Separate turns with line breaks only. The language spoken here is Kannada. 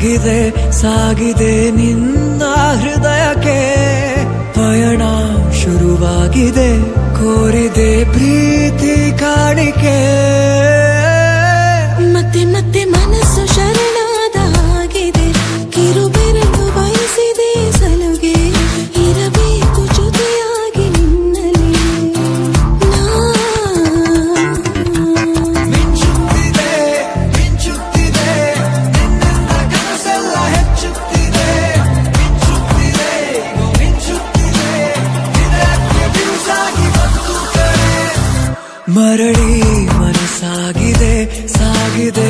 ಸಾಗಿದೆ ಸಾಗಿದೆ ನಿನ್ನ ಹೃದಯಕ್ಕೆ ಪಯಣ ಶುರುವಾಗಿದೆ ಕೋರಿದೆ ಪ್ರೀತಿ ಕಾಣಿಕೆ
ಮತ್ತೆ ಮತ್ತೆ ಮನಸ್ಸು ಶರಣಾದ ಹಾಗಿದೆ ಕಿರುಬೆರಳು ಬಯಸಿದೆ ಸಲುಗೆ ಇರಬೇಕು ಜೊತೆಯಾಗಿ ನಿನ್ನಲ್ಲಿ
ಮಿಂಚುತ್ತಿದೆ ಮಿಂಚುತ್ತಿದೆ ನಿನ್ನಿಂದ ಕನಸೆಲ್ಲ ಹೆಚ್ಚುತ್ತಿದೆ ಮಿಂಚುತ್ತಿದೆ ಮಿಂಚುತ್ತಿದೆ ಇದಕ್ಕೆ ಬಿರುಸಾಗಿ ಬಂತು ಕರೆ ಮರಳಿ ಮನಸ್ಸಾಗಿದೆ ಸಾಗಿದೆ